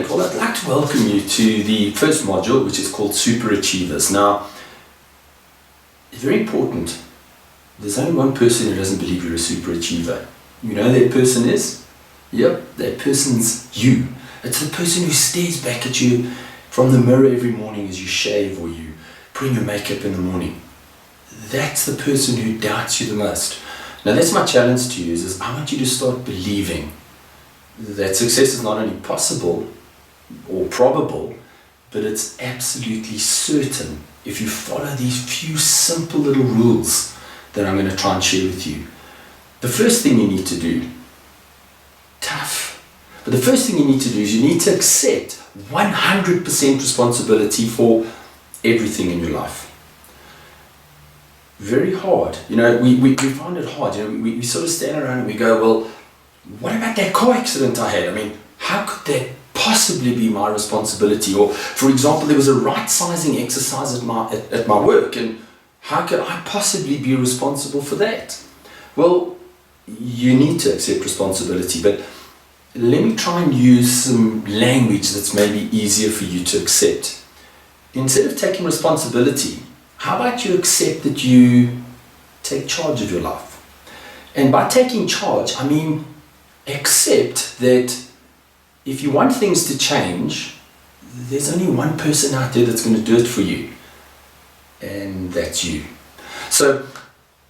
Brilliant. Well, I'd like to welcome you to the first module, which is called Super Achievers. Now, it's very important. There's only one person who doesn't believe you're a super achiever. You know who that person is? Yep, that person's you. It's the person who stares back at you from the mirror every morning as you shave or you put in your makeup in the morning. That's the person who doubts you the most. Now, that's my challenge to you is I want you to start believing that success is not only possible or probable, but it's absolutely certain if you follow these few simple little rules that I'm going to try and share with you. The first thing you need to do, tough, but the first thing you need to do is you need to accept 100% responsibility for everything in your life. Very hard. You know, we find it hard. You know, we sort of stand around and we go, well, what about that car accident I had? I mean, how could that possibly be my responsibility? Or, for example, there was a right-sizing exercise at my work, and how could I possibly be responsible for that? Well, you need to accept responsibility, but let me try and use some language that's maybe easier for you to accept. Instead of taking responsibility, how about you accept that you take charge of your life? And by taking charge, I mean accept that if you want things to change, there's only one person out there that's going to do it for you, and that's you. So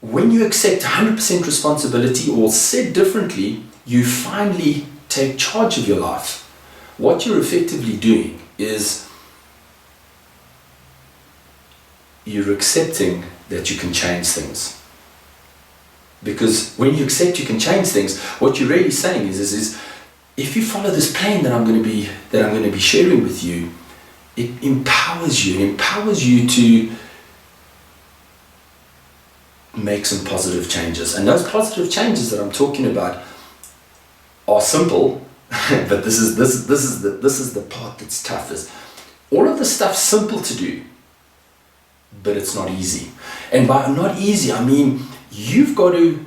when you accept 100% responsibility, or said differently, you finally take charge of your life, what you're effectively doing is you're accepting that you can change things. Because when you accept you can change things, what you're really saying is if you follow this plan that I'm going to be sharing with you, it empowers you. It empowers you to make some positive changes. And those positive changes that I'm talking about are simple, but this is the part that's tough. Is all of the stuff's simple to do, but it's not easy. And by not easy, I mean you've got to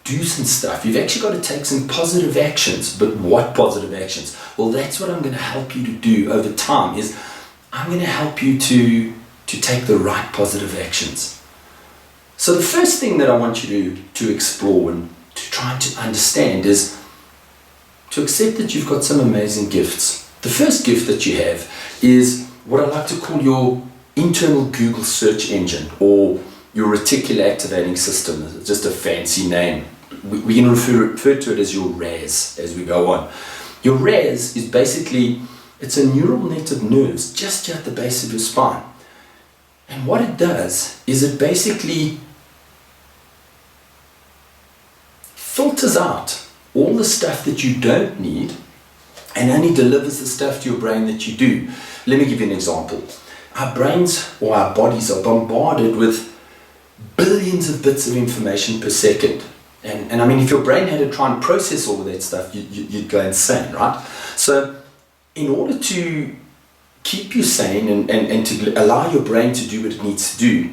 do some stuff. You've actually got to take some positive actions. But what positive actions? Well, that's what I'm going to help you to do over time. Is I'm going to help you to take the right positive actions. So the first thing that I want you to explore and to try to understand is to accept that you've got some amazing gifts. The first gift that you have is what I like to call your internal Google search engine, or your reticular activating system. It's just a fancy name. We can refer to it as your RAS as we go on. Your RAS is basically, it's a neural net of nerves just at the base of your spine. And what it does is it basically filters out all the stuff that you don't need and only delivers the stuff to your brain that you do. Let me give you an example. Our brains or our bodies are bombarded with billions of bits of information per second. And I mean, if your brain had to try and process all of that stuff, you'd go insane, right? So in order to keep you sane and to allow your brain to do what it needs to do,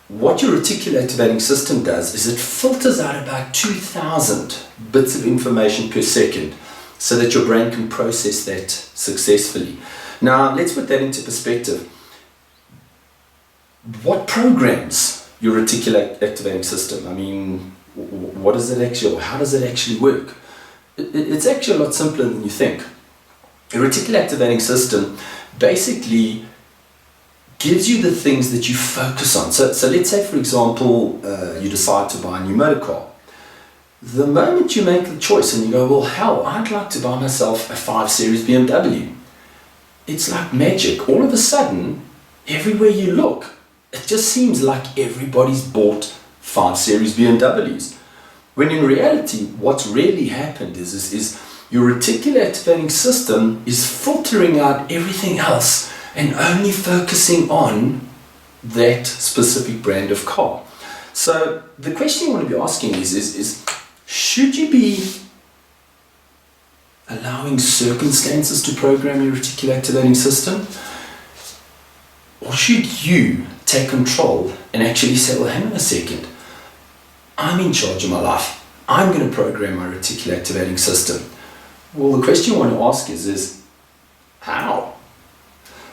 what your reticular activating system does is it filters out about 2,000 bits of information per second so that your brain can process that successfully. Now, let's put that into perspective. What programs your reticular activating system? I mean, what is it actually, or how does it actually work? It's actually a lot simpler than you think. Your reticular activating system basically gives you the things that you focus on. So let's say, for example, you decide to buy a new motor car. The moment you make the choice and you go, well, hell, I'd like to buy myself a 5 Series BMW. It's like magic. All of a sudden, everywhere you look, it just seems like everybody's bought 5 Series BMWs. When in reality, what's really happened is your reticular activating system is filtering out everything else and only focusing on that specific brand of car. So the question you want to be asking is should you be allowing circumstances to program your reticular activating system? Or should you take control and actually say, well, hang on a second, I'm in charge of my life. I'm going to program my reticular activating system. Well, the question you want to ask is How?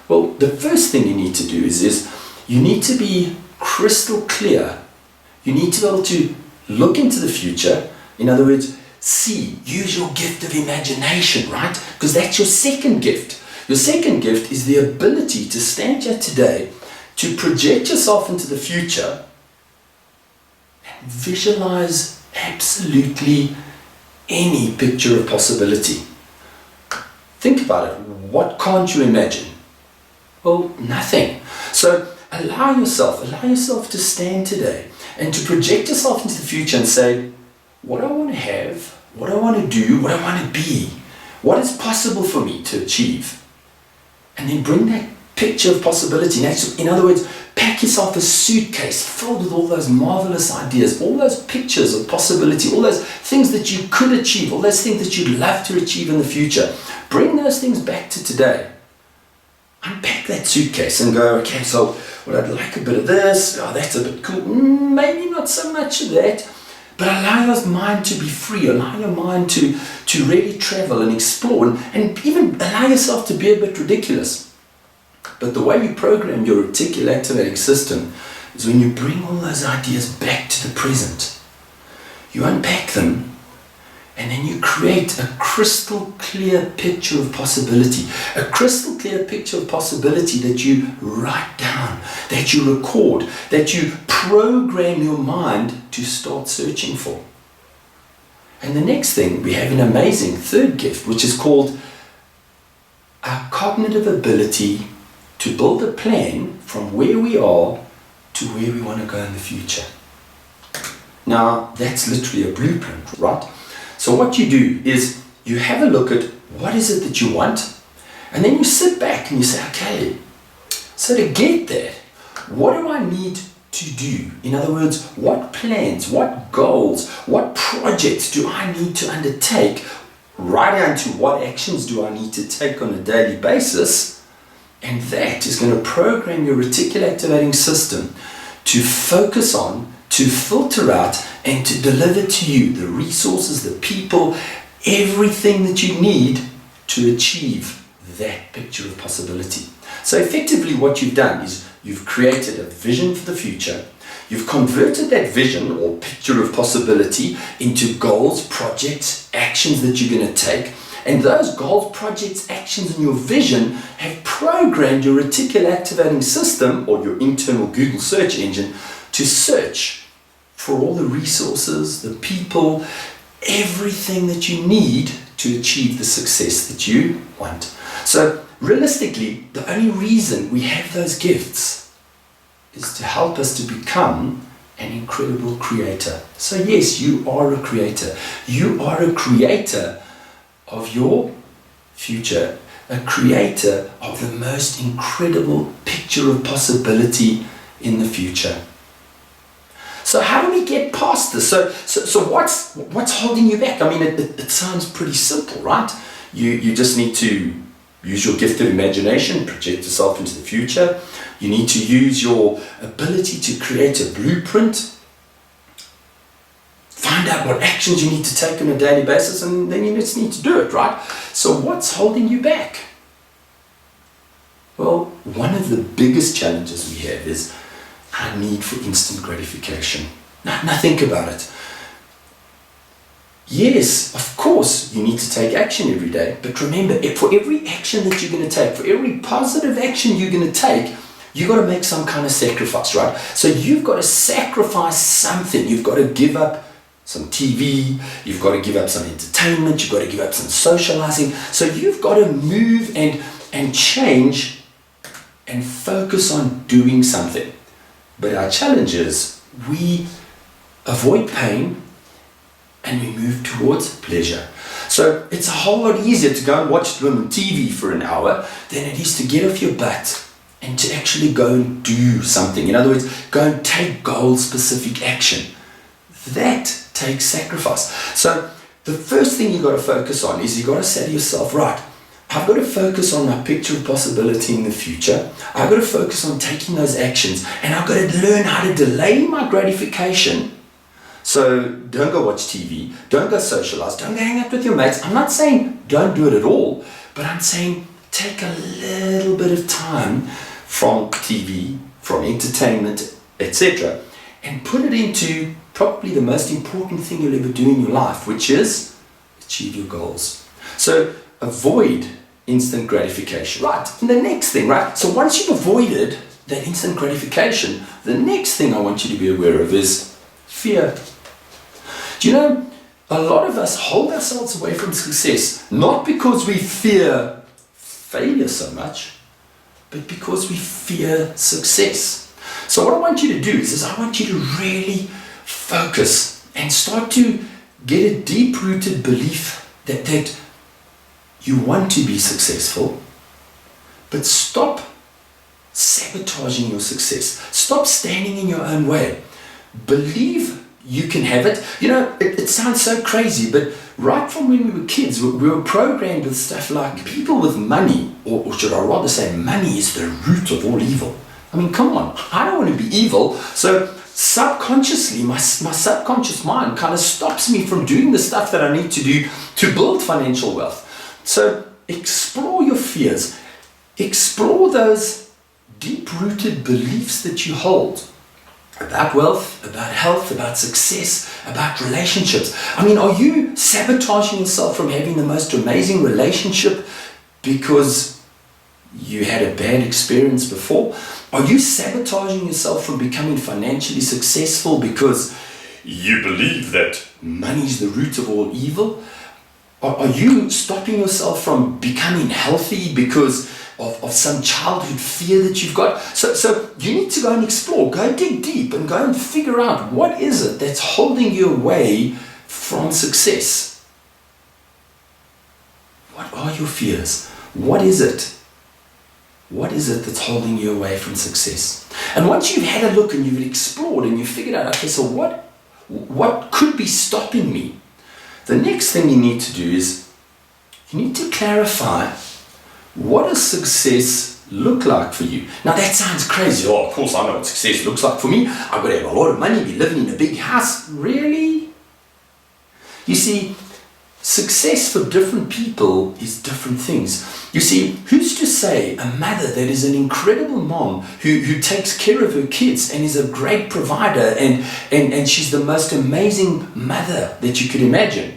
Well, the first thing you need to do is you need to be crystal clear. You need to be able to look into the future. In other words, use your gift of imagination, right? Because that's your second gift. Your second gift is the ability to stand here today, to project yourself into the future and visualize absolutely any picture of possibility. Think about it. What can't you imagine? Well, nothing. So allow yourself to stand today and to project yourself into the future and say, what I want to have, what I want to do, what I want to be, what is possible for me to achieve. And then bring that picture of possibility. In other words, pack yourself a suitcase filled with all those marvelous ideas, all those pictures of possibility, all those things that you could achieve, all those things that you'd love to achieve in the future. Bring those things back to today. Unpack that suitcase and go, okay, so well, I'd like a bit of this, oh, that's a bit cool, maybe not so much of that, but allow your mind to be free, allow your mind to really travel and explore, and even allow yourself to be a bit ridiculous. But the way you program your reticular activating system is when you bring all those ideas back to the present. You unpack them, and then you create a crystal clear picture of possibility. A crystal clear picture of possibility that you write down, that you record, that you program your mind to start searching for. And the next thing, we have an amazing third gift, which is called our cognitive ability to build a plan from where we are to where we want to go in the future. Now, that's literally a blueprint, right? So what you do is you have a look at what is it that you want, and then you sit back and you say, okay, so to get there, what do I need to do? In other words, what plans, what goals, what projects do I need to undertake, right down to what actions do I need to take on a daily basis? And that is going to program your reticular activating system to focus on, to filter out, and to deliver to you the resources, the people, everything that you need to achieve that picture of possibility. So effectively what you've done is you've created a vision for the future. You've converted that vision or picture of possibility into goals, projects, actions that you're going to take. And those goals, projects, actions, and your vision have programmed your reticular activating system or your internal Google search engine to search for all the resources, the people, everything that you need to achieve the success that you want. So realistically, the only reason we have those gifts is to help us to become an incredible creator. So yes, you are a creator. You are a creator of your future, a creator of the most incredible picture of possibility in the future. So how do we get past this? So what's holding you back? I mean, it sounds pretty simple, right? You just need to use your gift of imagination, project yourself into the future. You need to use your ability to create a blueprint. Find out what actions you need to take on a daily basis, and then you just need to do it, right? So what's holding you back? Well, one of the biggest challenges we have is our need for instant gratification. Now think about it. Yes, of course, you need to take action every day, but remember, for every action that you're going to take, for every positive action you're going to take, you've got to make some kind of sacrifice, right? So you've got to sacrifice something. You've got to give up some TV, you've got to give up some entertainment, you've got to give up some socializing. So you've got to move and change and focus on doing something. But our challenge is we avoid pain and we move towards pleasure. So it's a whole lot easier to go and watch TV for an hour than it is to get off your butt and to actually go and do something. In other words, go and take goal-specific action. That takes sacrifice. So the first thing you've got to focus on is you've got to say to yourself, right, I've got to focus on my picture of possibility in the future. I've got to focus on taking those actions, and I've got to learn how to delay my gratification. So don't go watch TV, don't go socialize, don't go hang out with your mates. I'm not saying don't do it at all, but I'm saying take a little bit of time from TV, from entertainment, etc., and put it into probably the most important thing you'll ever do in your life, which is achieve your goals. So avoid instant gratification. Right, and the next thing, right? So once you've avoided that instant gratification, the next thing I want you to be aware of is fear. Do you know, a lot of us hold ourselves away from success, not because we fear failure so much, but because we fear success. So what I want you to do is I want you to really focus and start to get a deep-rooted belief that you want to be successful, but stop sabotaging your success. Stop standing in your own way. Believe you can have it. You know, it sounds so crazy, but right from when we were kids, we were programmed with stuff like people with money, or should I rather say money is the root of all evil. I mean, come on, I don't want to be evil. So subconsciously, my subconscious mind kind of stops me from doing the stuff that I need to do to build financial wealth. So explore your fears. Explore those deep-rooted beliefs that you hold about wealth, about health, about success, about relationships. I mean, are you sabotaging yourself from having the most amazing relationship because you had a bad experience before? Are you sabotaging yourself from becoming financially successful because you believe that money is the root of all evil? Are you stopping yourself from becoming healthy because of some childhood fear that you've got? So you need to go and explore, go dig deep and go and figure out what is it that's holding you away from success. What are your fears? What is it? What is it that's holding you away from success? And once you've had a look and you've explored and you've figured out, okay, so what could be stopping me? The next thing you need to do is you need to clarify, what does success look like for you? Now that sounds crazy. Oh, of course I know what success looks like for me. I've got to have a lot of money, be living in a big house. Really? You see, success for different people is different things. You see, who's to say a mother that is an incredible mom who takes care of her kids and is a great provider and she's the most amazing mother that you could imagine?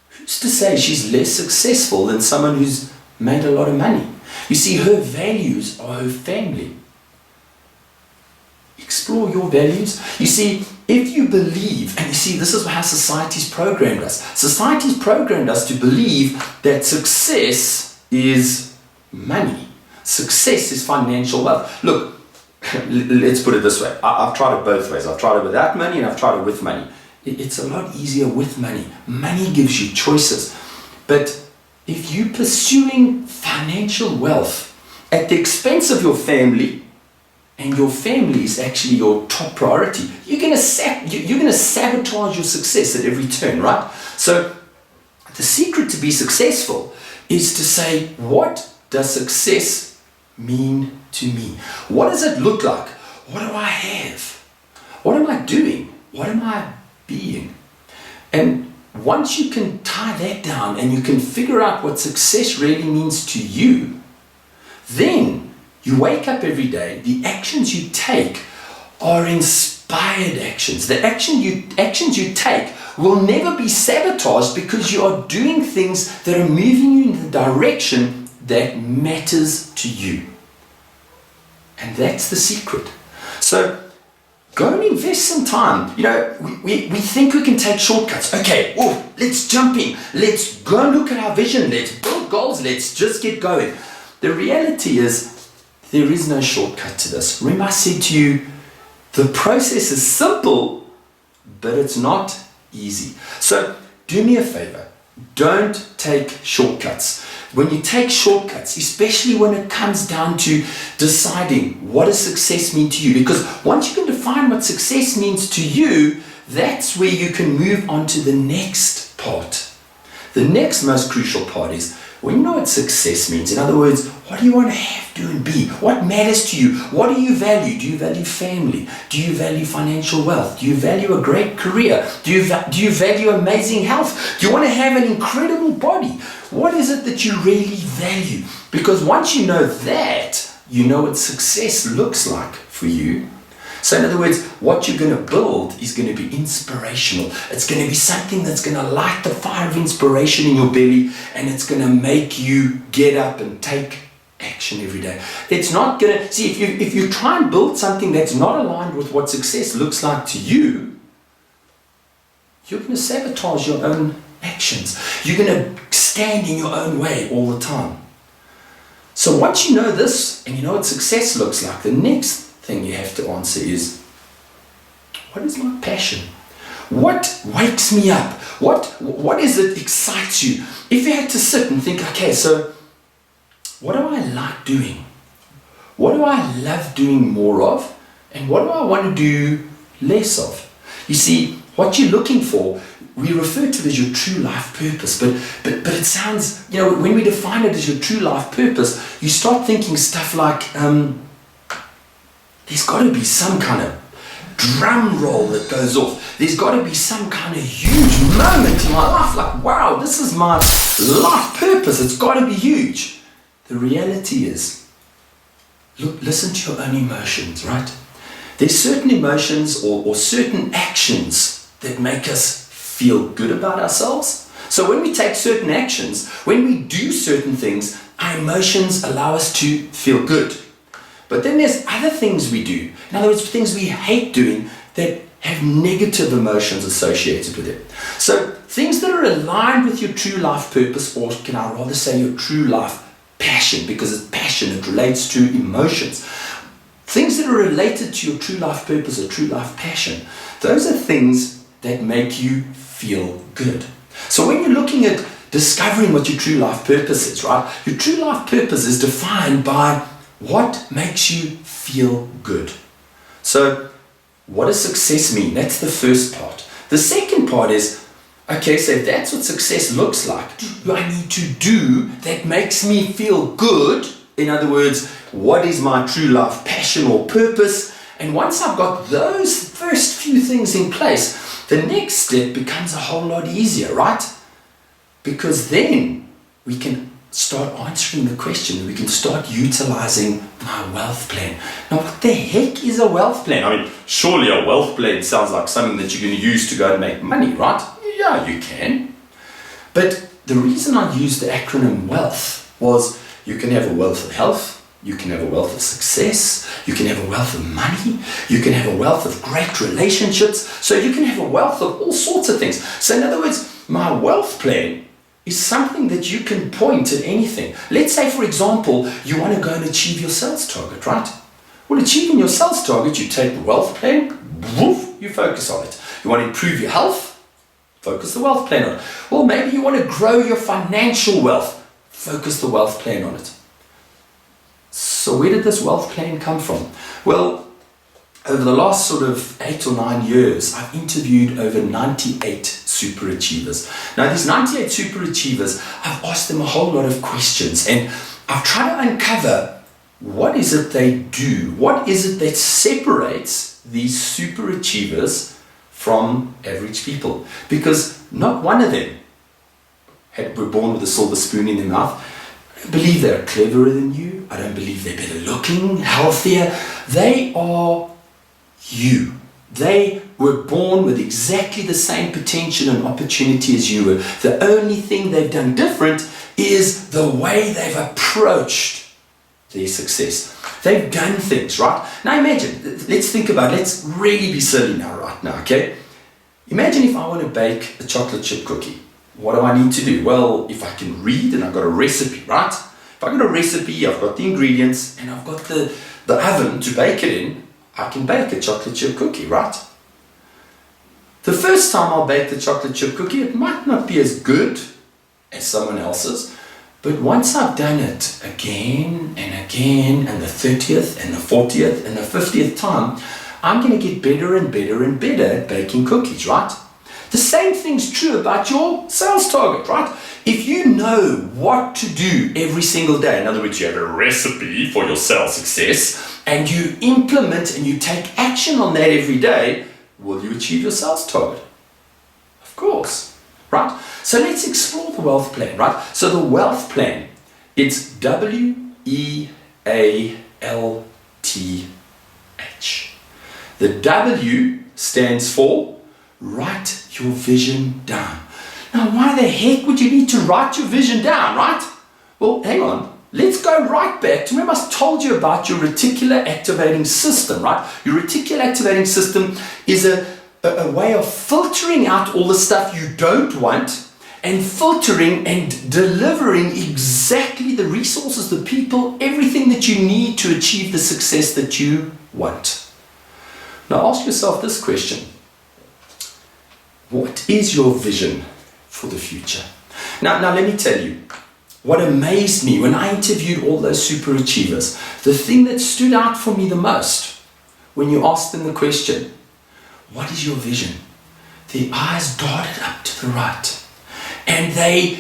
Who's to say she's less successful than someone who's made a lot of money? You see, her values are her family. Explore your values. You see, if you believe, and you see, this is how society's programmed us. Society's programmed us to believe that success is money. Success is financial wealth. Look, let's put it this way. I've tried it both ways. I've tried it without money and I've tried it with money. It's a lot easier with money. Money gives you choices. But if you're pursuing financial wealth at the expense of your family, and your family is actually your top priority, you're going to sabotage your success at every turn, right? So the secret to be successful is to say, what does success mean to me? What does it look like? What do I have? What am I doing? What am I being? And once you can tie that down and you can figure out what success really means to you, then you wake up every day, the actions you take are inspired actions. The actions you take will never be sabotaged because you are doing things that are moving you in the direction that matters to you. And that's the secret. So go and invest some time. You know, we think we can take shortcuts. Okay, let's jump in. Let's go and look at our vision. Let's build goals. Let's just get going. The reality is, there is no shortcut to this. Remember I said to you, the process is simple, but it's not easy. So do me a favor, don't take shortcuts. When you take shortcuts, especially when it comes down to deciding what does success mean to you, because once you can define what success means to you, that's where you can move on to the next part. The next most crucial part is, when you know what success means, in other words, what do you want to have, do, and be? What matters to you? What do you value? Do you value family? Do you value financial wealth? Do you value a great career? Do you value amazing health? Do you want to have an incredible body? What is it that you really value? Because once you know that, you know what success looks like for you. So in other words, what you're going to build is going to be inspirational. It's going to be something that's going to light the fire of inspiration in your belly, and it's going to make you get up and take action every day. It's not going to, see, if you try and build something that's not aligned with what success looks like to you, you're going to sabotage your own actions. You're going to stand in your own way all the time. So once you know this, and you know what success looks like, the next thing you have to answer is, what is my passion? What wakes me up? What is it excites you? If you had to sit and think, okay, so what do I like doing? What do I love doing more of? And what do I want to do less of? You see, what you're looking for, we refer to it as your true life purpose, but it sounds, when we define it as your true life purpose, you start thinking stuff like, there's got to be some kind of drum roll that goes off. There's got to be some kind of huge moment in my life, like, wow, this is my life purpose. It's got to be huge. The reality is, look, listen to your own emotions, right? There's certain emotions or certain actions that make us feel good about ourselves. So when we take certain actions, when we do certain things, our emotions allow us to feel good. But then there's other things we do, in other words, things we hate doing that have negative emotions associated with it. So things that are aligned with your true life purpose, or can I rather say your true life passion, because it's passion, it relates to emotions. Things that are related to your true life purpose or true life passion, those are things that make you feel good. So when you're looking at discovering what your true life purpose is, right? Your true life purpose is defined by what makes you feel good. So what does success mean? That's the first part. The second part is, okay, so if that's what success looks like, what do I need to do that makes me feel good? In other words, what is my true life passion or purpose? And once I've got those first few things in place, the next step becomes a whole lot easier, right? Because then we can start answering the question. We can start utilizing my wealth plan. Now, what the heck is a wealth plan? I mean, surely a wealth plan sounds like something that you're going to use to go and make money, right? Yeah, you can. But the reason I used the acronym WEALTH was you can have a wealth of health, you can have a wealth of success, you can have a wealth of money, you can have a wealth of great relationships, so you can have a wealth of all sorts of things. So in other words, my wealth plan is something that you can point at anything. Let's say, for example, you want to go and achieve your sales target, right? Well, achieving your sales target, you take the wealth plan, woof, you focus on it. You want to improve your health, focus the wealth plan on it. Well, maybe you want to grow your financial wealth, focus the wealth plan on it. So where did this wealth plan come from? Well, over the last sort of 8 or 9 years, I've interviewed over 98 super achievers. Now, these 98 super achievers, I've asked them a whole lot of questions, and I've tried to uncover what is it they do? What is it that separates these super achievers from average people? Because not one of them were born with a silver spoon in their mouth. I don't believe they're cleverer than you. I don't believe they're better looking, healthier. They are you. They were born with exactly the same potential and opportunity as you were. The only thing they've done different is the way they've approached their success. They've done things, right? Now imagine, let's think about it. Let's really be silly now, right now, okay? Imagine if I want to bake a chocolate chip cookie. What do I need to do? Well, if I can read and I've got a recipe, right? If I've got a recipe, I've got the ingredients, and I've got the oven to bake it in, I can bake a chocolate chip cookie, right? The first time I'll bake the chocolate chip cookie, it might not be as good as someone else's, but once I've done it again and again, and the 30th and the 40th and the 50th time, I'm going to get better and better and better at baking cookies, right? The same thing's true about your sales target, right? If you know what to do every single day, in other words, you have a recipe for your sales success, and you implement and you take action on that every day, will you achieve your sales target? Of course, right? So let's explore the wealth plan, right? So the wealth plan, it's WEALTH. The W stands for write your vision down. Now, why the heck would you need to write your vision down, right? Well, hang on. Let's go right back to, remember I told you about your reticular activating system, right? Your reticular activating system is a way of filtering out all the stuff you don't want and filtering and delivering exactly the resources, the people, everything that you need to achieve the success that you want. Now ask yourself this question. What is your vision for the future? Now let me tell you, what amazed me when I interviewed all those super achievers, the thing that stood out for me the most when you asked them the question, what is your vision? Their eyes darted up to the right and they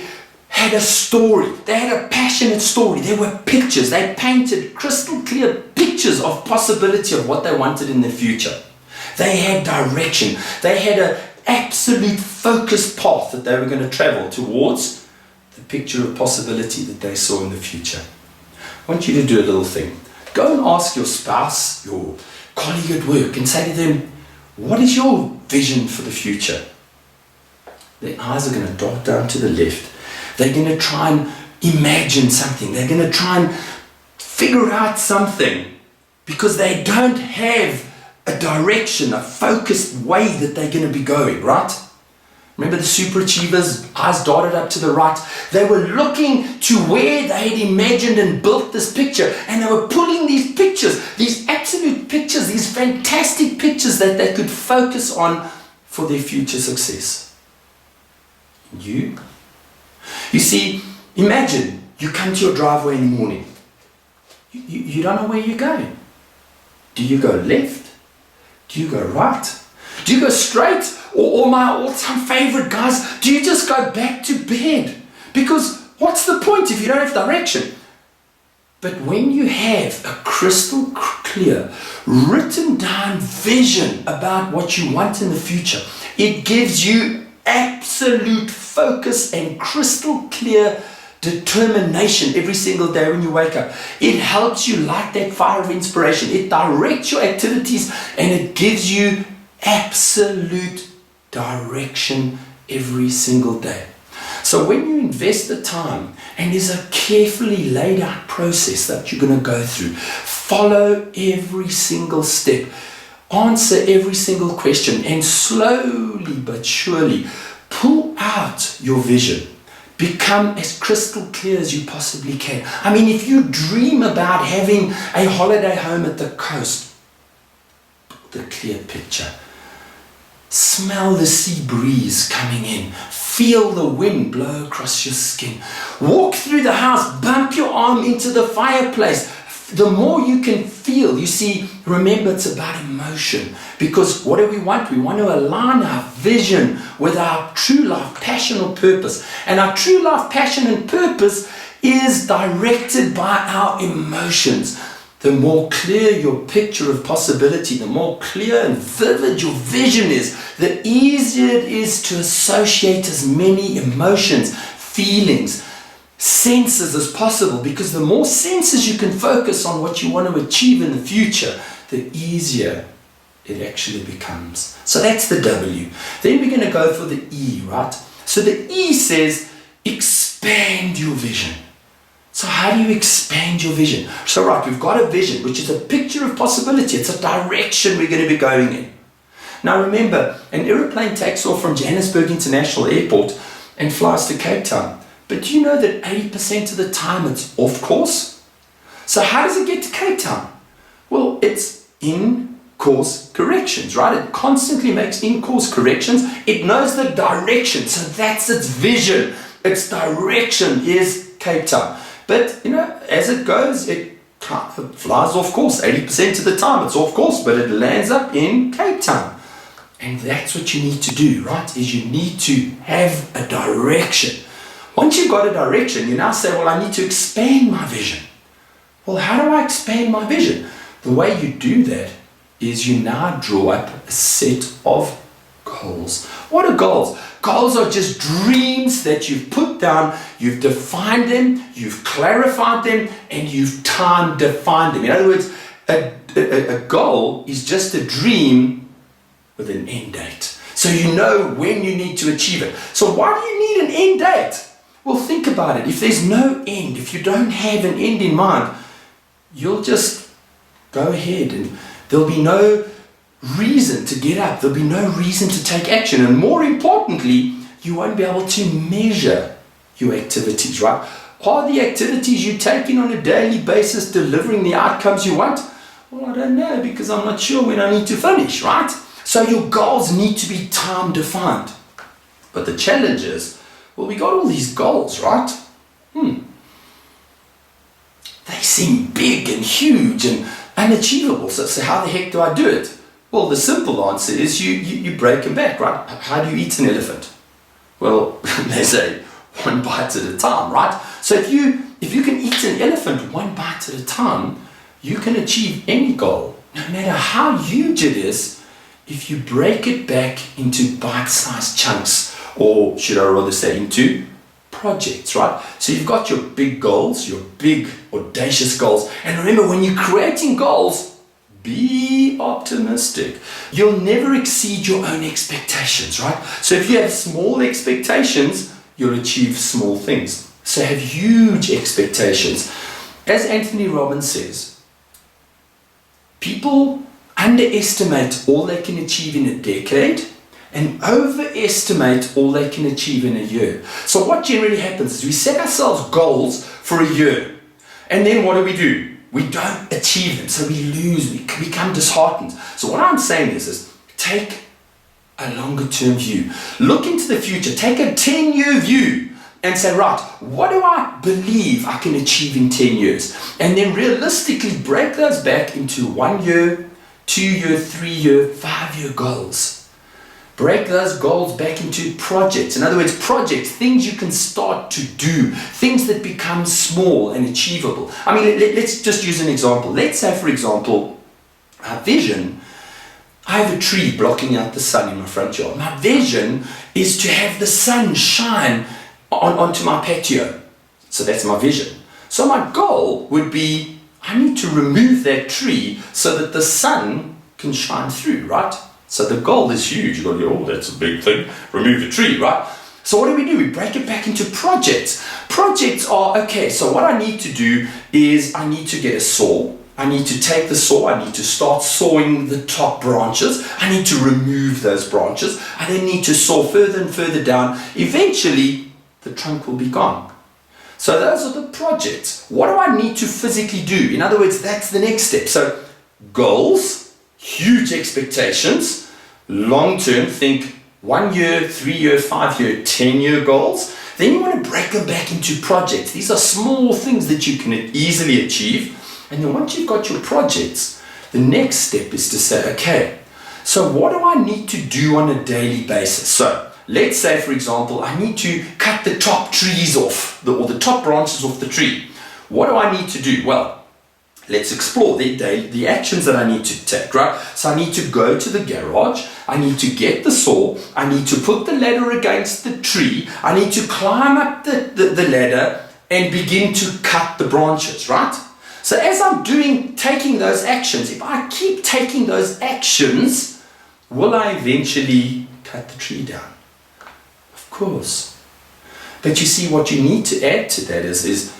had a story. They had a passionate story. There were pictures. They painted crystal clear pictures of possibility of what they wanted in the future. They had direction. They had an absolute focused path that they were going to travel towards the picture of possibility that they saw in the future. I want you to do a little thing. Go and ask your spouse, your colleague at work, and say to them, what is your vision for the future? Their eyes are going to dart down to the left. They're going to try and imagine something. They're going to try and figure out something because they don't have a direction, a focused way that they're going to be going, right? Remember the super achievers, eyes darted up to the right. They were looking to where they had imagined and built this picture, and they were pulling these pictures, these absolute pictures, these fantastic pictures that they could focus on for their future success. You see, imagine you come to your driveway in the morning. You don't know where you're going. Do you go left? Do you go right? Do you go straight? Or my all-time favorite, guys, do you just go back to bed? Because what's the point if you don't have direction? But when you have a crystal clear, written down vision about what you want in the future, it gives you absolute focus and crystal clear determination every single day when you wake up. It helps you light that fire of inspiration. It directs your activities and it gives you absolute direction every single day. So when you invest the time, and there's a carefully laid out process that you're going to go through, follow every single step, answer every single question, and slowly but surely pull out your vision. Become as crystal clear as you possibly can. I mean, if you dream about having a holiday home at the coast, the clear picture. Smell the sea breeze coming in. Feel the wind blow across your skin. Walk through the house, bump your arm into the fireplace. The more you can feel, you see, remember it's about emotion. Because what do we want? We want to align our vision with our true life, passion or purpose. And our true life, passion and purpose is directed by our emotions. The more clear your picture of possibility, the more clear and vivid your vision is, the easier it is to associate as many emotions, feelings, senses as possible, because the more senses you can focus on what you want to achieve in the future, the easier it actually becomes. So that's the W. Then we're going to go for the E, right? So the E says expand your vision. So how do you expand your vision? So right, we've got a vision, which is a picture of possibility. It's a direction we're going to be going in. Now remember, an aeroplane takes off from Johannesburg International Airport and flies to Cape Town. But do you know that 80% of the time it's off course? So how does it get to Cape Town? Well, it's in-course corrections, right? It constantly makes in-course corrections. It knows the direction, so that's its vision. Its direction is Cape Town. But, you know, as it goes, it flies off course. 80% of the time it's off course, but it lands up in Cape Town. And that's what you need to do, right? Is you need to have a direction. Once you've got a direction, you now say, well, I need to expand my vision. Well, how do I expand my vision? The way you do that is you now draw up a set of goals. What are goals? Goals are just dreams that you've put down, you've defined them, you've clarified them, and you've time defined them. In other words, a goal is just a dream with an end date. So you know when you need to achieve it. So why do you need an end date? Well, think about it. If there's no end, if you don't have an end in mind, you'll just go ahead and there'll be no reason to get up. There'll be no reason to take action. And more importantly, you won't be able to measure your activities, right? Are the activities you're taking on a daily basis delivering the outcomes you want? Well, I don't know, because I'm not sure when I need to finish, right? So your goals need to be time defined. But the challenge is, well, we got all these goals, right? They seem big and huge and unachievable. So how the heck do I do it? Well, the simple answer is you break them back, right? How do you eat an elephant? Well, they say one bite at a time, right? So if you can eat an elephant one bite at a time, you can achieve any goal, no matter how huge it is, if you break it back into bite-sized chunks, or should I rather say into projects, right? So you've got your big goals, your big audacious goals. And remember, when you're creating goals, be optimistic. You'll never exceed your own expectations, right? So if you have small expectations, you'll achieve small things. So have huge expectations. As Anthony Robbins says, people underestimate all they can achieve in a decade and overestimate all they can achieve in a year. So what generally happens is we set ourselves goals for a year, and then what do? We don't achieve them, so we lose, we become disheartened. So what I'm saying is take a longer term view. Look into the future, take a 10-year view and say, right, what do I believe I can achieve in 10 years? And then realistically break those back into 1 year, 2 year, 3 year, 5 year goals. Break those goals back into projects. In other words, projects, things you can start to do, things that become small and achievable. I mean, let's just use an example. Let's say, for example, our vision. I have a tree blocking out the sun in my front yard. My vision is to have the sun shine onto my patio. So that's my vision. So my goal would be, I need to remove that tree so that the sun can shine through, right? So the goal is huge. You've got to go, oh, that's a big thing. Remove the tree, right? So what do? We break it back into projects. Projects are, okay, so what I need to do is I need to get a saw. I need to take the saw. I need to start sawing the top branches. I need to remove those branches. I then need to saw further and further down. Eventually, the trunk will be gone. So those are the projects. What do I need to physically do? In other words, that's the next step. So goals, huge expectations, long term, think 1 year, 3 year, 5 year, 10-year goals. Then you want to break them back into projects. These are small things that you can easily achieve. And then once you've got your projects, the next step is to say, okay, so what do I need to do on a daily basis? So let's say, for example, I need to cut the top trees off, or the top branches off the tree. What do I need to do? Well, let's explore the actions that I need to take, right? So I need to go to the garage, I need to get the saw, I need to put the ladder against the tree, I need to climb up the ladder and begin to cut the branches, right? So as I'm taking those actions, if I keep taking those actions, will I eventually cut the tree down? Of course. But you see, what you need to add to that is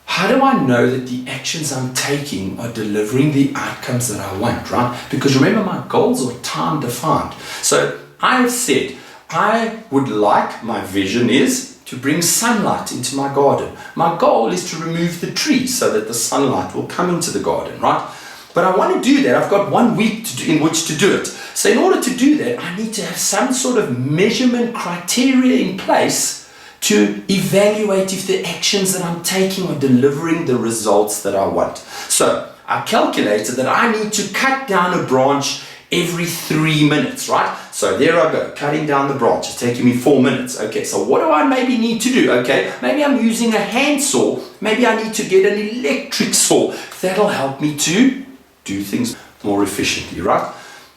how do I know that the actions I'm taking are delivering the outcomes that I want, right? Because remember, my goals are time defined. So I have said, I would like, my vision is to bring sunlight into my garden. My goal is to remove the tree so that the sunlight will come into the garden, right? But I want to do that. I've got 1 week in which to do it. So in order to do that, I need to have some sort of measurement criteria in place to evaluate if the actions that I'm taking are delivering the results that I want. So I calculated that I need to cut down a branch every 3 minutes, right? So there I go, cutting down the branch. It's taking me 4 minutes. Okay, so what do I maybe need to do? Okay, maybe I'm using a handsaw. Maybe I need to get an electric saw. That'll help me to do things more efficiently, right?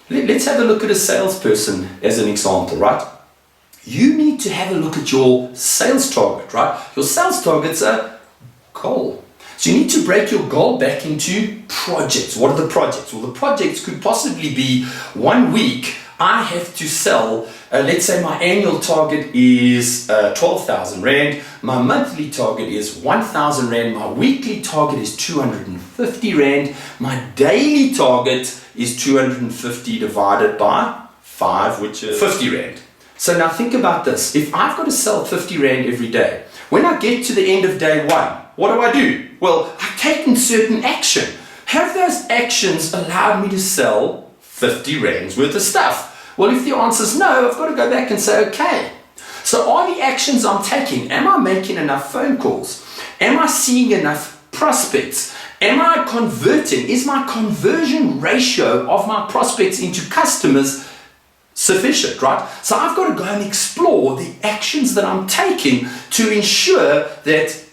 Let's have a look at a salesperson as an example, right? You need to have a look at your sales target, right? Your sales target's a goal. So you need to break your goal back into projects. What are the projects? Well, the projects could possibly be 1 week. I have to sell, let's say my annual target is 12,000 Rand. My monthly target is 1,000 Rand. My weekly target is 250 Rand. My daily target is 250 divided by 5, which is 50 Rand. So now think about this. If I've got to sell 50 Rand every day, when I get to the end of day 1, what do? Well, I've taken certain action. Have those actions allowed me to sell 50 Rands worth of stuff? Well, if the answer is no, I've got to go back and say, okay. So are the actions I'm taking, am I making enough phone calls? Am I seeing enough prospects? Am I converting? Is my conversion ratio of my prospects into customers sufficient, right? So I've got to go and explore the actions that I'm taking to ensure that,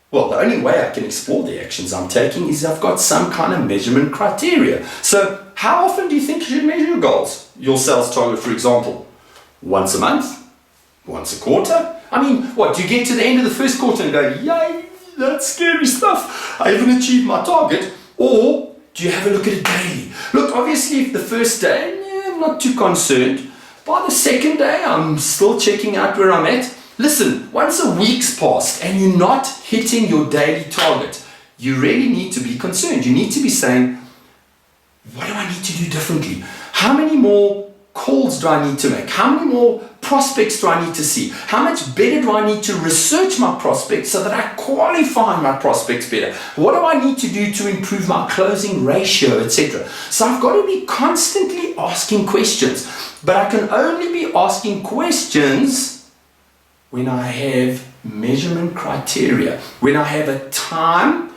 well, the only way I can explore the actions I'm taking is I've got some kind of measurement criteria. So how often do you think you should measure your goals? Your sales target, for example, once a month? Once a quarter? I mean, what, do you get to the end of the first quarter and go, yay, that's scary stuff, I haven't achieved my target? Or do you have a look at it daily? Look, obviously, if the first day, I'm not too concerned. By the second day, I'm still checking out where I'm at. Listen, once a week's passed and you're not hitting your daily target, you really need to be concerned. You need to be saying, what do I need to do differently? How many more calls do I need to make? How many more prospects do I need to see? How much better do I need to research my prospects so that I qualify my prospects better? What do I need to do to improve my closing ratio, etc.? So I've got to be constantly asking questions, but I can only be asking questions when I have measurement criteria, when I have a time,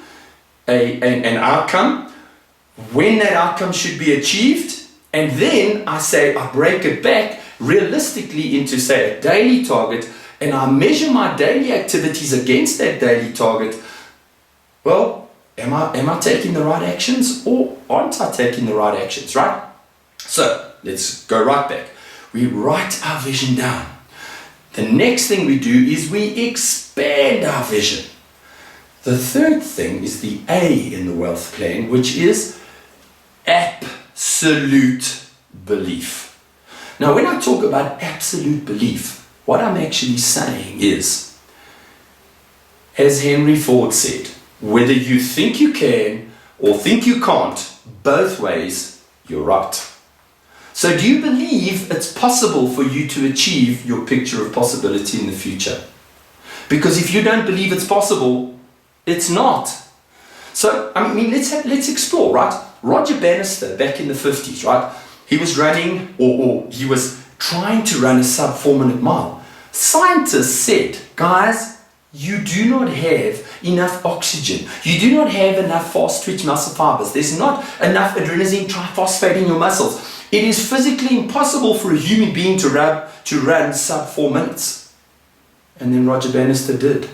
an outcome, when that outcome should be achieved, and then I break it back realistically into, say, a daily target, and I measure my daily activities against that daily target. Well, am I taking the right actions, or aren't I taking the right actions, right? So let's go right back. We write our vision down. The next thing we do is we expand our vision. The third thing is the A in the wealth plan, which is absolute belief. Now, when I talk about absolute belief, what I'm actually saying is, as Henry Ford said, whether you think you can or think you can't, both ways, you're right. So do you believe it's possible for you to achieve your picture of possibility in the future? Because if you don't believe it's possible, it's not. So, I mean, let's explore, right? Roger Bannister, back in the 50s, right? He was running, or he was trying to run a sub 4-minute mile. Scientists said, guys, you do not have enough oxygen. You do not have enough fast-twitch muscle fibers. There's not enough adenosine triphosphate in your muscles. It is physically impossible for a human being to run sub 4 minutes. And then Roger Bannister did.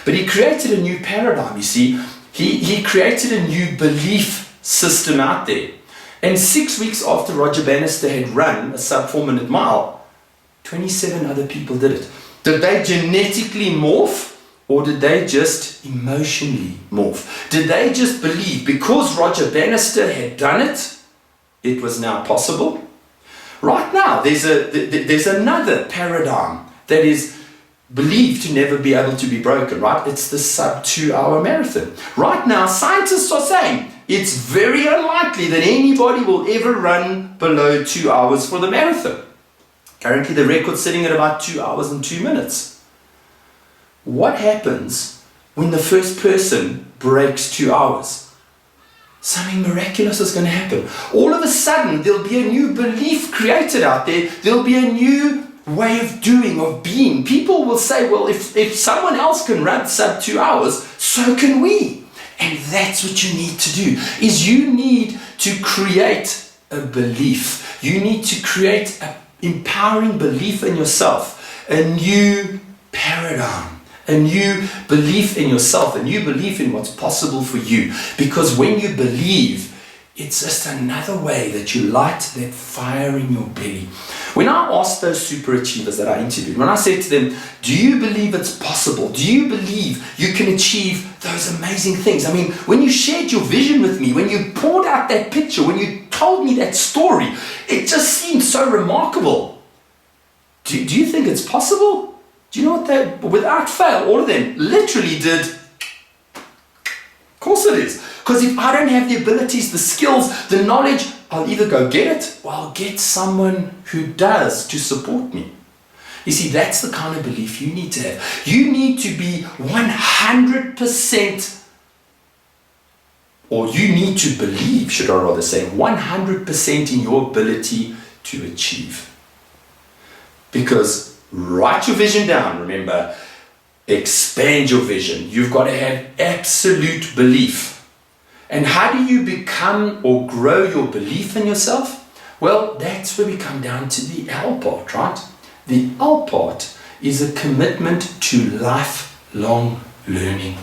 But he created a new paradigm, you see. He created a new belief system out there. And 6 weeks after Roger Bannister had run a sub 4-minute mile, 27 other people did it. Did they genetically morph, or did they just emotionally morph? Did they just believe because Roger Bannister had done it, it was now possible? Right now, there's another paradigm that is believed to never be able to be broken, right? It's the sub 2-hour marathon. Right now, scientists are saying it's very unlikely that anybody will ever run below 2 hours for the marathon. Currently, the record's sitting at about 2 hours and 2 minutes. What happens when the first person breaks 2 hours? Something miraculous is going to happen. All of a sudden, there'll be a new belief created out there. There'll be a new way of doing, of being. People will say, well, if someone else can run sub 2 hours, so can we. And that's what you need to do, is you need to create a belief. You need to create an empowering belief in yourself, a new paradigm, a new belief in yourself, a new belief in what's possible for you. Because when you believe, it's just another way that you light that fire in your belly. When I asked those super achievers that I interviewed, when I said to them, do you believe it's possible? Do you believe you can achieve those amazing things? I mean, when you shared your vision with me, when you poured out that picture, when you told me that story, it just seemed so remarkable. Do you think it's possible? Do you know what they, without fail, all of them literally did? Of course it is. Because if I don't have the abilities, the skills, the knowledge, I'll either go get it or I'll get someone who does to support me. You see, that's the kind of belief you need to have. You need to be 100%, or you need to believe, should I rather say, 100% in your ability to achieve. Because write your vision down, remember, expand your vision. You've got to have absolute belief. And how do you become or grow your belief in yourself? Well, that's where we come down to the L part, right? The L part is a commitment to lifelong learning.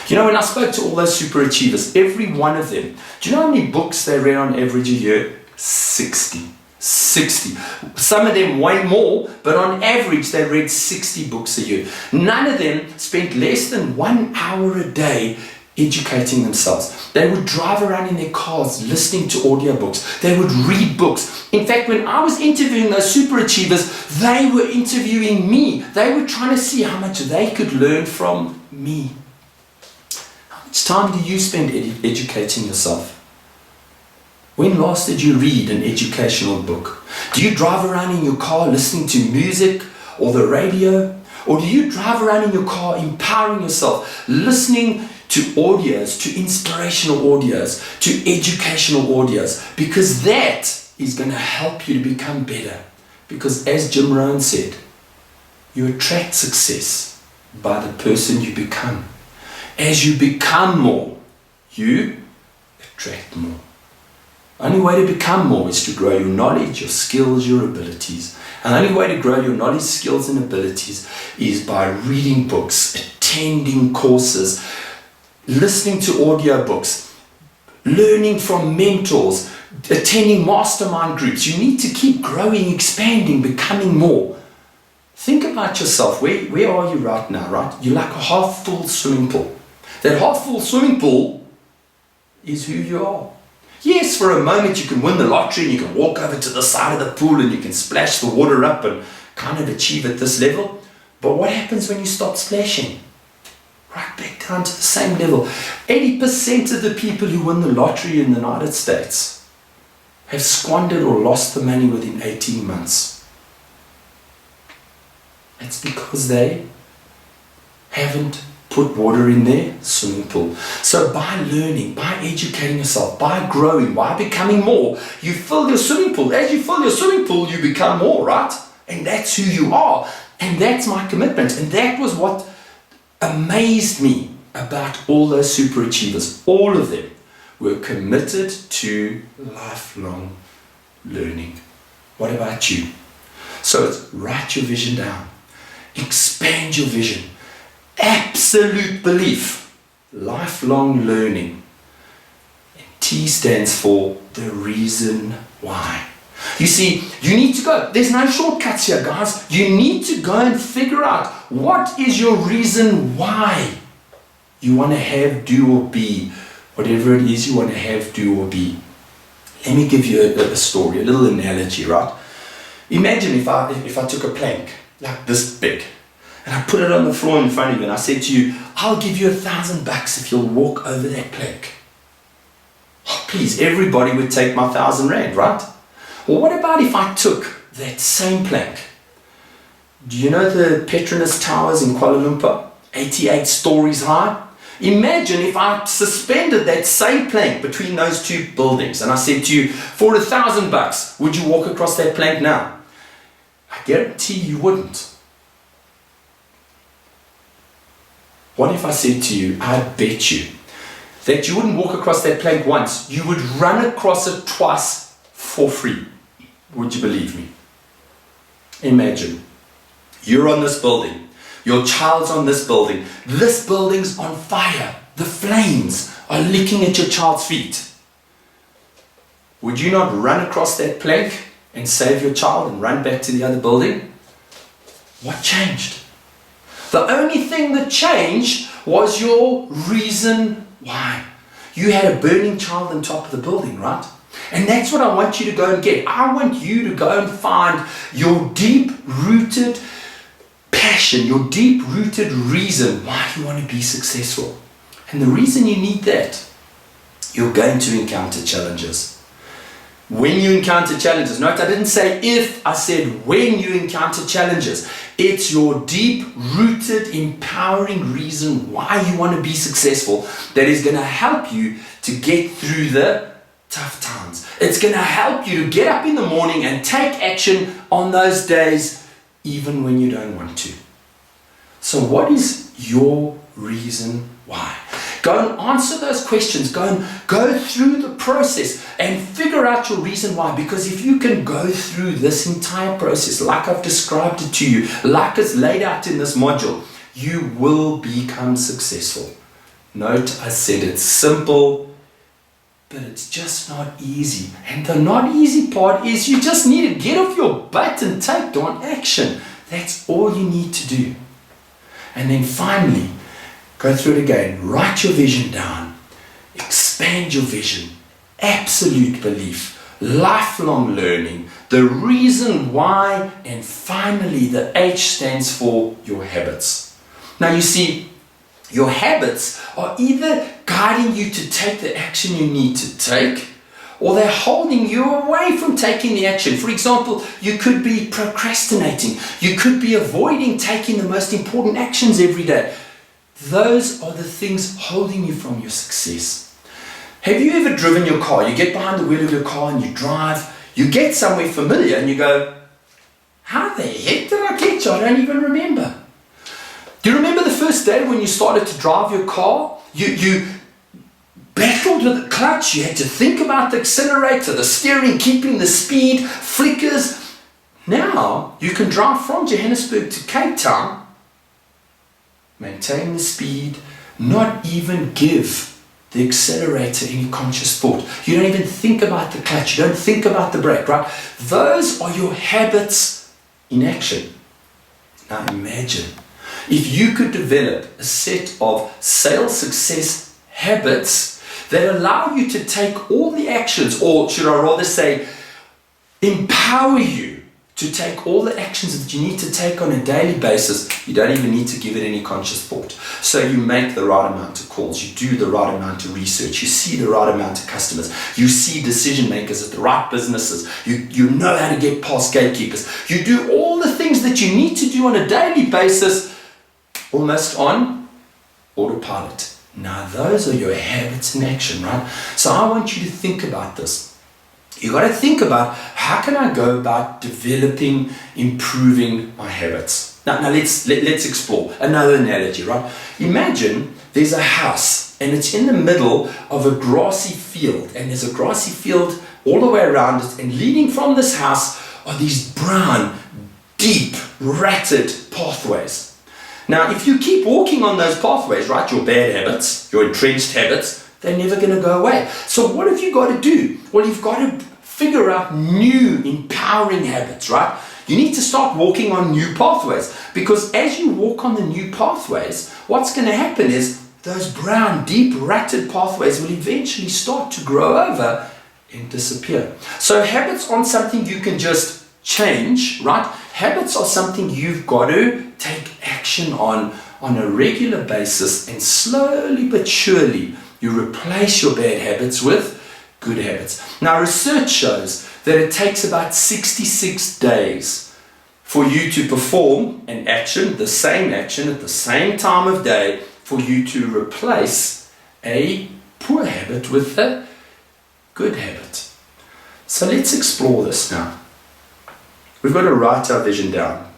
You know, when I spoke to all those super achievers, every one of them, do you know how many books they read on average a year? 60. Some of them way more, but on average they read 60 books a year. None of them spent less than 1 hour a day educating themselves. They would drive around in their cars listening to audiobooks. They would read books. In fact, when I was interviewing those super achievers, they were interviewing me. They were trying to see how much they could learn from me. How much time do you spend educating yourself? When last did you read an educational book? Do you drive around in your car listening to music or the radio? Or do you drive around in your car empowering yourself, listening to audios, to inspirational audios, to educational audios? Because that is going to help you to become better. Because as Jim Rohn said, you attract success by the person you become. As you become more, you attract more. The only way to become more is to grow your knowledge, your skills, your abilities. And the only way to grow your knowledge, skills, and abilities is by reading books, attending courses, listening to audiobooks, learning from mentors, attending mastermind groups. You need to keep growing, expanding, becoming more. Think about yourself. Where are you right now, right? You're like a half-full swimming pool. That half-full swimming pool is who you are. Yes, for a moment you can win the lottery and you can walk over to the side of the pool and you can splash the water up and kind of achieve at this level. But what happens when you stop splashing? Right back down to the same level. 80% of the people who win the lottery in the United States have squandered or lost the money within 18 months. It's because they haven't put water in their swimming pool. So by learning, by educating yourself, by growing, by becoming more, you fill your swimming pool. As you fill your swimming pool, you become more, right? And that's who you are. And that's my commitment. And that was what amazed me about all those super achievers. All of them were committed to lifelong learning. What about you? So it's write your vision down. Expand your vision. Absolute belief. Lifelong learning. And T stands for the reason why. You see, you need to go. There's no shortcuts here, guys. You need to go and figure out what is your reason why you want to have, do, or be whatever it is you want to have, do, or be. Let me give you a story, a little analogy, right? Imagine if I took a plank like this big and I put it on the floor in front of you and I said to you, I'll give you $1,000 if you'll walk over that plank. Oh, please, everybody would take my 1,000 rand, right? Well, what about if I took that same plank? Do you know the Petronas Towers in Kuala Lumpur? 88 stories high. Imagine if I suspended that same plank between those two buildings and I said to you, for $1,000, would you walk across that plank now? I guarantee you wouldn't. What if I said to you, I bet you that you wouldn't walk across that plank once, you would run across it twice for free. Would you believe me? Imagine you're on this building. Your child's on this building. This building's on fire. The flames are licking at your child's feet. Would you not run across that plank and save your child and run back to the other building? What changed? The only thing that changed was your reason why. You had a burning child on top of the building, right? And that's what I want you to go and get. I want you to go and find your deep-rooted passion, your deep-rooted reason why you want to be successful. And the reason you need that, you're going to encounter challenges. When you encounter challenges, note I didn't say if, I said when you encounter challenges. It's your deep-rooted, empowering reason why you want to be successful that is going to help you to get through the tough times. It's going to help you to get up in the morning and take action on those days, even when you don't want to. So what is your reason why? Go and answer those questions. Go through the process and figure out your reason why. Because if you can go through this entire process, like I've described it to you, like it's laid out in this module, you will become successful. Note, I said it's simple, but it's just not easy. And the not easy part is you just need to get off your butt and take on action. That's all you need to do. And then finally, go through it again. Write your vision down. Expand your vision. Absolute belief. Lifelong learning. The reason why. And finally, the H stands for your habits. Now you see, your habits are either guiding you to take the action you need to take, or they're holding you away from taking the action. For example, you could be procrastinating. You could be avoiding taking the most important actions every day. Those are the things holding you from your success. Have you ever driven your car? You get behind the wheel of your car and you drive. You get somewhere familiar and you go, how the heck did I get you? I don't even remember. Do you remember the first day when you started to drive your car? You battled with the clutch. You had to think about the accelerator, the steering, keeping the speed, flickers. Now you can drive from Johannesburg to Cape Town, maintain the speed, not even give the accelerator any conscious thought. You don't even think about the clutch. You don't think about the brake, right? Those are your habits in action. Now imagine if you could develop a set of sales success habits that allow you to take all the actions, or should I rather say, empower you to take all the actions that you need to take on a daily basis. You don't even need to give it any conscious thought. So you make the right amount of calls, you do the right amount of research, you see the right amount of customers, you see decision makers at the right businesses, you know how to get past gatekeepers, you do all the things that you need to do on a daily basis, almost on autopilot. Now those are your habits in action, right? So I want you to think about this. You got to think about, how can I go about developing, improving my habits? Now let's explore another analogy, right? Imagine there's a house and it's in the middle of a grassy field, and there's a grassy field all the way around it, and leading from this house are these brown, deep, rutted pathways. Now, if you keep walking on those pathways, right, your bad habits, your entrenched habits, they're never going to go away. So what have you got to do? Well, you've got to figure out new, empowering habits, right? You need to start walking on new pathways, because as you walk on the new pathways, what's going to happen is those brown, deep, rutted pathways will eventually start to grow over and disappear. So habits aren't something you can just change, right? Habits are something you've got to take action on a regular basis, and slowly but surely you replace your bad habits with good habits. Now research shows that it takes about 66 days for you to perform an action, the same action at the same time of day, for you to replace a poor habit with a good habit. So let's explore this now. We've got to write our vision down.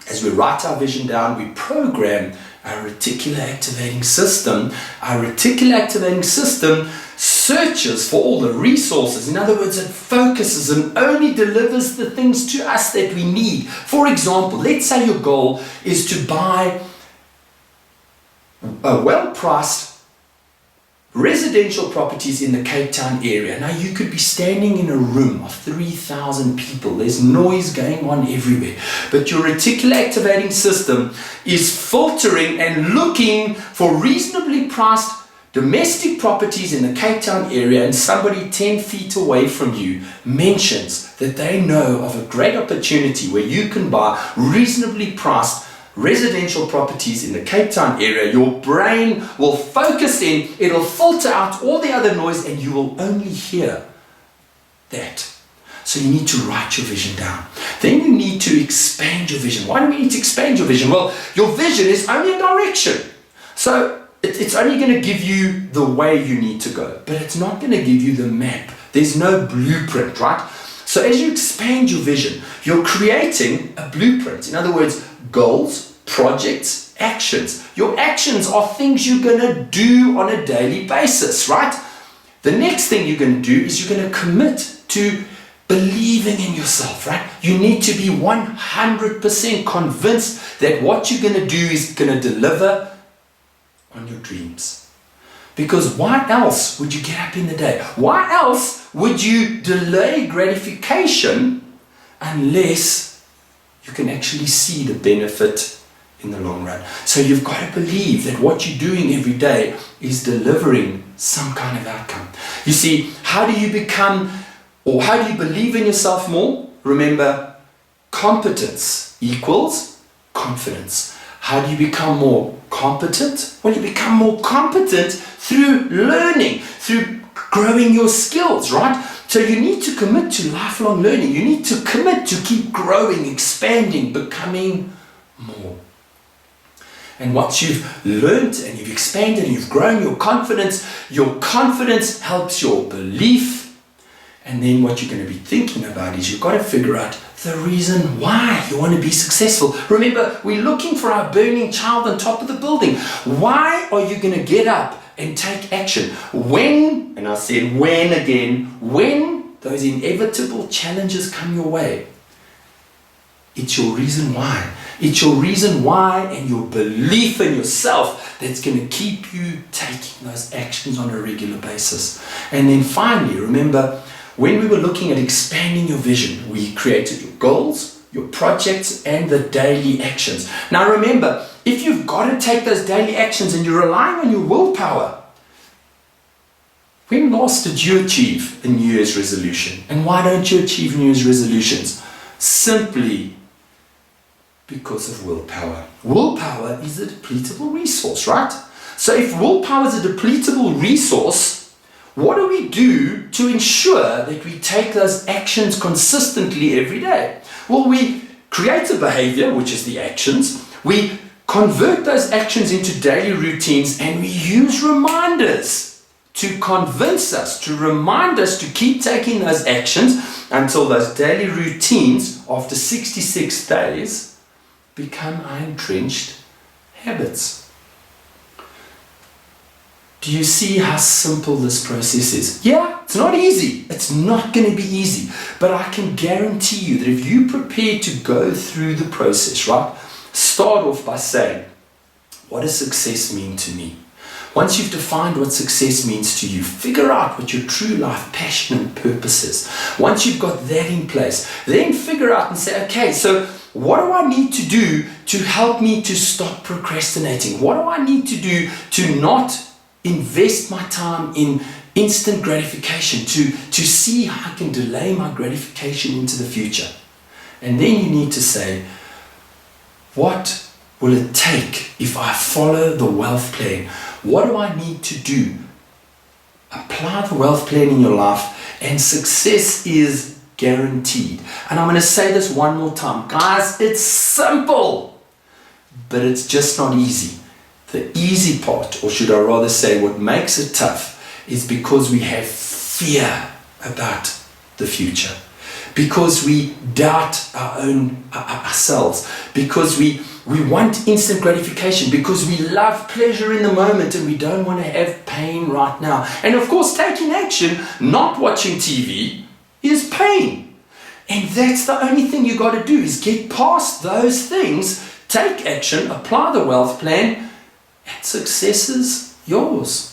As we write our vision down, we program our reticular activating system. Our reticular activating system searches for all the resources. In other words, it focuses and only delivers the things to us that we need. For example, let's say your goal is to buy a well-priced residential properties in the Cape Town area. Now, you could be standing in a room of 3,000 people. There's noise going on everywhere. But your reticular activating system is filtering and looking for reasonably priced domestic properties in the Cape Town area, and somebody 10 feet away from you mentions that they know of a great opportunity where you can buy reasonably priced residential properties in the Cape Town area. Your brain will focus in, it'll filter out all the other noise, and you will only hear that. So you need to write your vision down. Then you need to expand your vision. Why do we need to expand your vision? Well, your vision is only a direction. So it's only going to give you the way you need to go, but it's not going to give you the map. There's no blueprint, right? So as you expand your vision, you're creating a blueprint. In other words, goals, projects, actions. Your actions are things you're going to do on a daily basis, right? The next thing you're going to do is you're going to commit to believing in yourself, right? You need to be 100% convinced that what you're going to do is going to deliver on your dreams. Because why else would you get up in the day? Why else would you delay gratification unless you can actually see the benefit in the long run? So you've got to believe that what you're doing every day is delivering some kind of outcome. You see, how do you become, or how do you believe in yourself more? Remember, competence equals confidence. How do you become more competent? Well, you become more competent through learning, through growing your skills, right? So you need to commit to lifelong learning. You need to commit to keep growing, expanding, becoming more. And once you've learned and you've expanded and you've grown your confidence helps your belief. And then what you're going to be thinking about is you've got to figure out the reason why you want to be successful. Remember, we're looking for our burning child on top of the building. Why are you going to get up and take action? When, and I said when again, when those inevitable challenges come your way, it's your reason why. It's your reason why and your belief in yourself that's going to keep you taking those actions on a regular basis. And then finally, remember, when we were looking at expanding your vision, we created your goals, your projects, and the daily actions. Now remember, if you've got to take those daily actions and you're relying on your willpower, when last did you achieve a New Year's resolution? And why don't you achieve New Year's resolutions? Simply because of willpower. Willpower is a depletable resource, right? So if willpower is a depletable resource, what do we do to ensure that we take those actions consistently every day? Well, we create a behavior, which is the actions. We convert those actions into daily routines, and we use reminders to convince us, to remind us to keep taking those actions until those daily routines, after 66 days, become entrenched habits. Do you see how simple this process is? Yeah, it's not easy. It's not going to be easy. But I can guarantee you that if you prepare to go through the process, right? Start off by saying, what does success mean to me? Once you've defined what success means to you, figure out what your true life passion and purpose is. Once you've got that in place, then figure out and say, okay, so what do I need to do to help me to stop procrastinating? What do I need to do to not invest my time in instant gratification, to see how I can delay my gratification into the future? And then you need to say, what will it take if I follow the wealth plan? What do I need to do? Apply the wealth plan in your life, and success is guaranteed. And I'm going to say this one more time. Guys, it's simple, but it's just not easy. The easy part, or should I rather say what makes it tough, is because we have fear about the future. because we doubt ourselves, because we want instant gratification, because we love pleasure in the moment and we don't want to have pain right now. And of course, taking action, not watching TV, is pain. And that's the only thing you got to do, is get past those things, take action, apply the wealth plan, and success is yours.